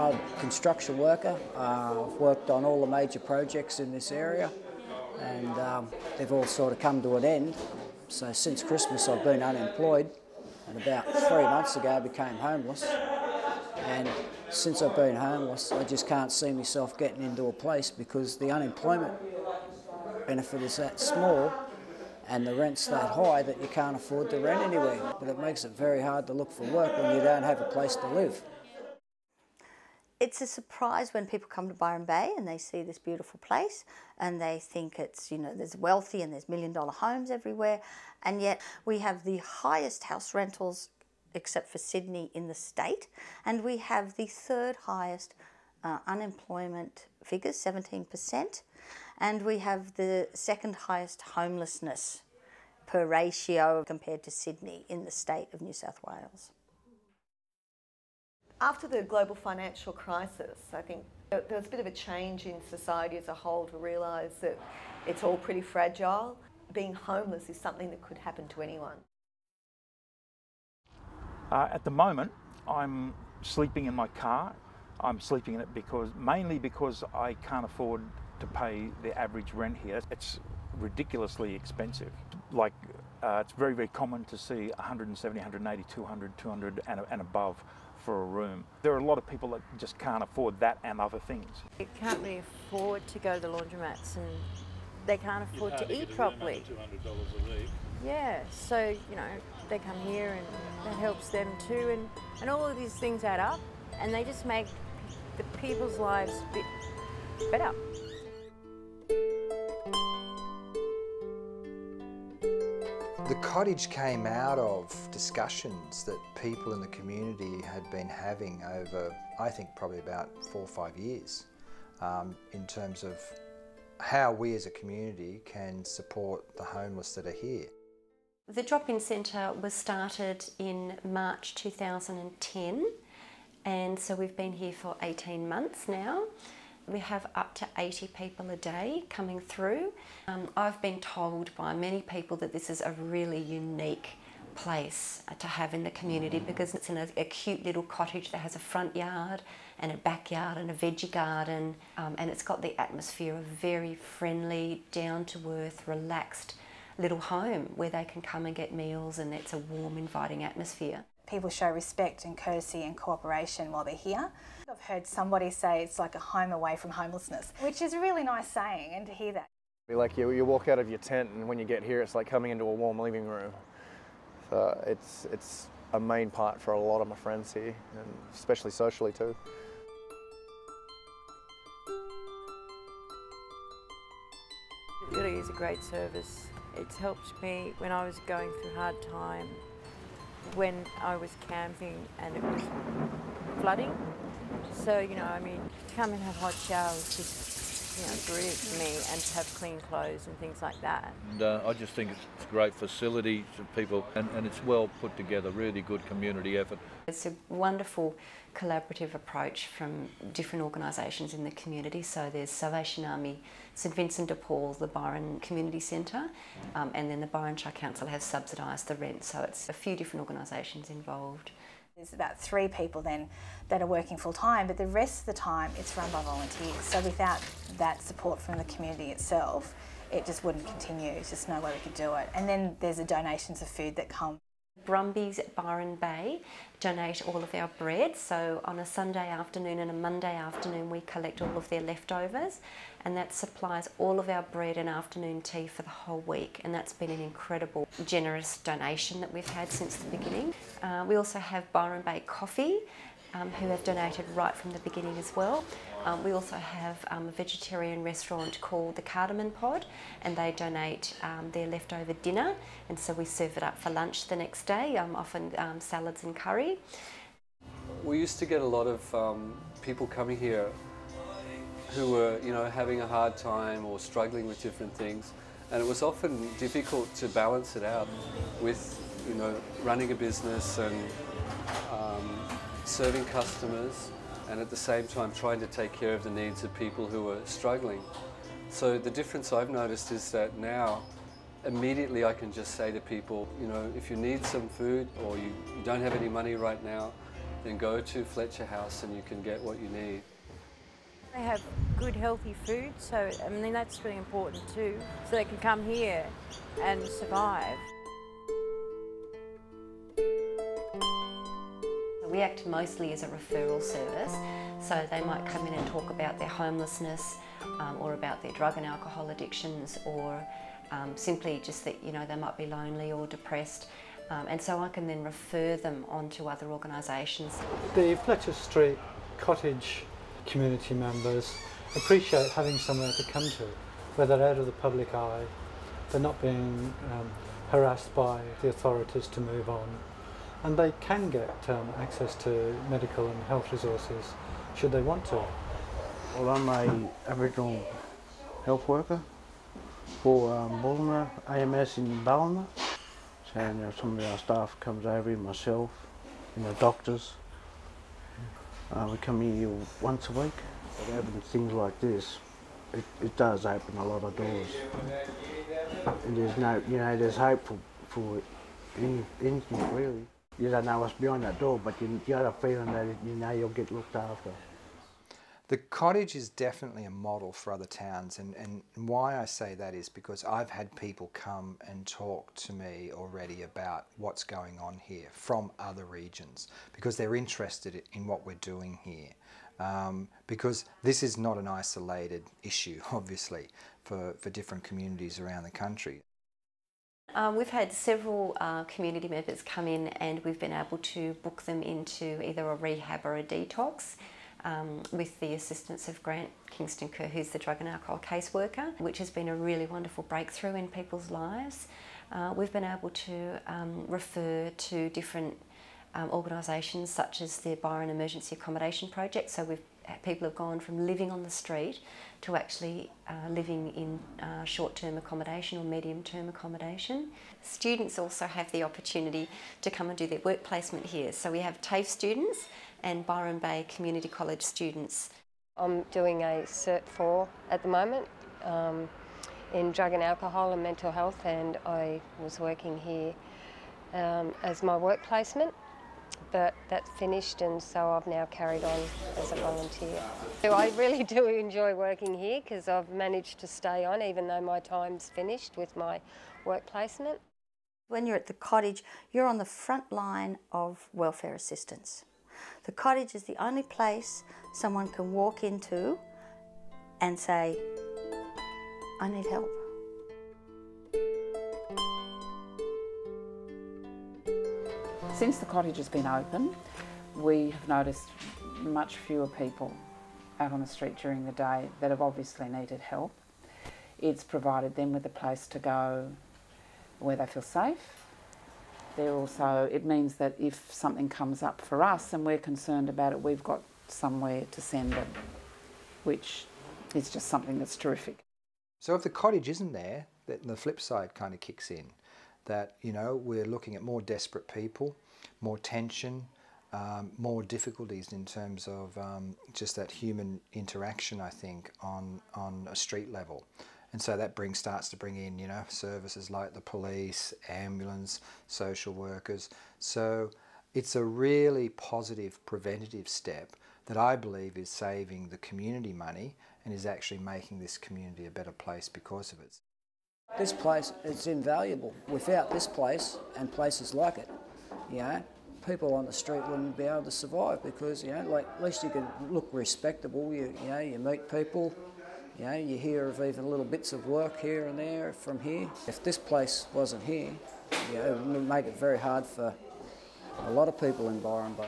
retired construction worker. I've worked on all the major projects in this area, and they've all sort of come to an end. So since Christmas I've been unemployed, and about 3 months ago I became homeless. And since I've been homeless, I just can't see myself getting into a place because the unemployment benefit is that small and the rent's that high that you can't afford to rent anywhere. But it makes it very hard to look for work when you don't have a place to live. It's a surprise when people come to Byron Bay and they see this beautiful place and they think it's, you know, there's wealthy and there's $1 million homes everywhere, and yet we have the highest house rentals except for Sydney in the state, and we have the third highest unemployment figures, 17%, and we have the second highest homelessness per ratio compared to Sydney in the state of New South Wales. After the global financial crisis, I think there was a bit of a change in society as a whole to realise that it's all pretty fragile. Being homeless is something that could happen to anyone. At the moment, I'm sleeping in my car. I'm sleeping in it mainly because I can't afford to pay the average rent here. It's ridiculously expensive. Like, it's very, very common to see 170, 180, 200 and above for a room. There are a lot of people that just can't afford that and other things. They can't really afford to go to the laundromats, and they can't afford to eat properly. $200 a week. Yeah, so, you know, they come here and that helps them too, and all of these things add up, and they just make the people's lives a bit better. The cottage came out of discussions that people in the community had been having over, I think, probably about 4 or 5 years, in terms of how we as a community can support the homeless that are here. The drop-in centre was started in March 2010, and so we've been here for 18 months now. We have up to 80 people a day coming through. I've been told by many people that this is a really unique place to have in the community because it's in a cute little cottage that has a front yard and a backyard and a veggie garden, and it's got the atmosphere of a very friendly, down-to-earth, relaxed little home where they can come and get meals, and it's a warm, inviting atmosphere. People show respect and courtesy and cooperation while they're here. I've heard somebody say it's like a home away from homelessness, which is a really nice saying, and to hear that. Like you walk out of your tent and when you get here it's like coming into a warm living room. So it's a main part for a lot of my friends here, and especially socially too. It really is a great service. It's helped me when I was going through a hard time, when I was camping and it was flooding. So, you know, I mean, to come and have hot showers just, you know, brilliant for me, and to have clean clothes and things like that. And I just think it's a great facility for people, and it's well put together, really good community effort. It's a wonderful collaborative approach from different organisations in the community. So there's Salvation Army, St Vincent de Paul, the Byron Community Centre, and then the Byron Shire Council has subsidised the rent. So it's a few different organisations involved. There's about 3 people then that are working full time, but the rest of the time it's run by volunteers. So without that support from the community itself, it just wouldn't continue. There's just no way we could do it. And then there's the donations of food that come. Brumbies at Byron Bay donate all of our bread, so on a Sunday afternoon and a Monday afternoon we collect all of their leftovers, and that supplies all of our bread and afternoon tea for the whole week, and that's been an incredible, generous donation that we've had since the beginning. We also have Byron Bay Coffee, who have donated right from the beginning as well. We also have a vegetarian restaurant called the Cardamom Pod, and they donate their leftover dinner, and so we serve it up for lunch the next day, often salads and curry. We used to get a lot of people coming here who were, you know, having a hard time or struggling with different things, and it was often difficult to balance it out with, you know, running a business and serving customers, and at the same time trying to take care of the needs of people who are struggling. So the difference I've noticed is that now immediately I can just say to people, you know, if you need some food or you don't have any money right now, then go to Fletcher House and you can get what you need. They have good healthy food, so I mean that's really important too, so they can come here and survive. We act mostly as a referral service, so they might come in and talk about their homelessness or about their drug and alcohol addictions, or simply just that, you know, they might be lonely or depressed, and so I can then refer them on to other organisations. The Fletcher Street Cottage community members appreciate having somewhere to come to, where they're out of the public eye, they're not being harassed by the authorities to move on, and they can get access to medical and health resources should they want to. Well, I'm a Aboriginal health worker for Ballina, AMS in Ballina. So you know, some of our staff comes over here, myself, and the doctors. We come here once a week. But having things like this, it does open a lot of doors. And there's no, you know, there's hope for anything really. You don't know what's behind that door, but you got a feeling that you know you'll get looked after. The cottage is definitely a model for other towns, and why I say that is because I've had people come and talk to me already about what's going on here from other regions, because they're interested in what we're doing here. Because this is not an isolated issue, obviously, for different communities around the country. We've had several community members come in, and we've been able to book them into either a rehab or a detox. With the assistance of Grant Kingston Kerr, who's the drug and alcohol caseworker, which has been a really wonderful breakthrough in people's lives. We've been able to refer to different organisations such as the Byron Emergency Accommodation Project, so people have gone from living on the street to actually living in short-term accommodation or medium-term accommodation. Students also have the opportunity to come and do their work placement here. So we have TAFE students and Byron Bay Community College students. I'm doing a Cert 4 at the moment in drug and alcohol and mental health, and I was working here as my work placement, but that's finished, and so I've now carried on as a volunteer. So I really do enjoy working here because I've managed to stay on even though my time's finished with my work placement. When you're at the cottage, you're on the front line of welfare assistance. The cottage is the only place someone can walk into and say, I need help. Since the cottage has been open, we have noticed much fewer people out on the street during the day that have obviously needed help. It's provided them with a place to go where they feel safe. It means that if something comes up for us and we're concerned about it, we've got somewhere to send them, which is just something that's terrific. So if the cottage isn't there, then the flip side kind of kicks in, that, you know, we're looking at more desperate people, more tension, more difficulties in terms of just that human interaction, I think, on a street level. And so that starts to bring in, you know, services like the police, ambulance, social workers. So it's a really positive preventative step that I believe is saving the community money and is actually making this community a better place because of it. This place is invaluable. Without this place and places like it, you know, people on the street wouldn't be able to survive because, you know, like at least you can look respectable. You know, you meet people. You know, you hear of even little bits of work here and there from here. If this place wasn't here, you know, it would make it very hard for a lot of people in Byron Bay.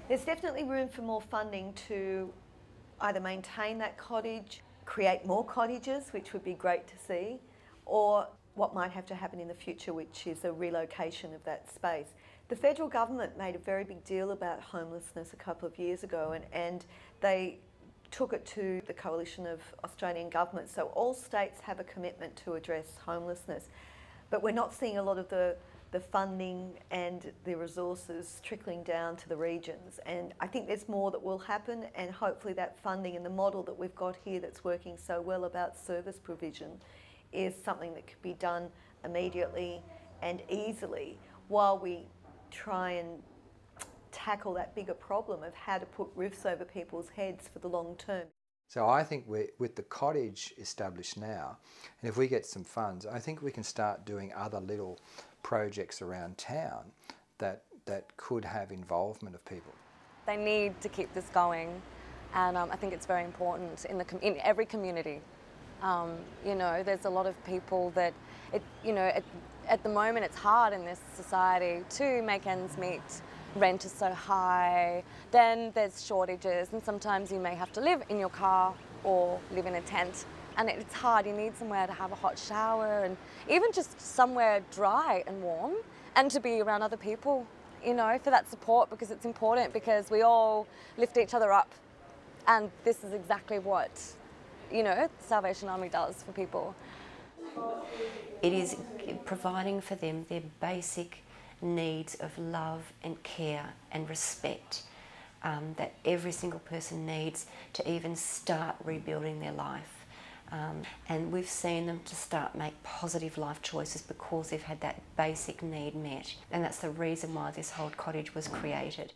There's definitely room for more funding to either maintain that cottage, create more cottages, which would be great to see, or what might have to happen in the future, which is a relocation of that space. The federal government made a very big deal about homelessness a couple of years ago, and they took it to the coalition of Australian governments. So all states have a commitment to address homelessness, but we're not seeing a lot of the funding and the resources trickling down to the regions. And I think there's more that will happen, and hopefully that funding and the model that we've got here that's working so well about service provision is something that could be done immediately and easily while we try and tackle that bigger problem of how to put roofs over people's heads for the long term. So I think with the cottage established now, and if we get some funds, I think we can start doing other little projects around town that could have involvement of people. They need to keep this going, and I think it's very important in every community. You know, there's a lot of people that, at the moment it's hard in this society to make ends meet. Rent is so high, then there's shortages, and sometimes you may have to live in your car or live in a tent. And it's hard, you need somewhere to have a hot shower and even just somewhere dry and warm, and to be around other people, you know, for that support, because it's important, because we all lift each other up. And this is exactly what, you know, the Salvation Army does for people. It is providing for them their basic needs of love and care and respect that every single person needs to even start rebuilding their life. And we've seen them to start make positive life choices because they've had that basic need met. And that's the reason why this whole cottage was created.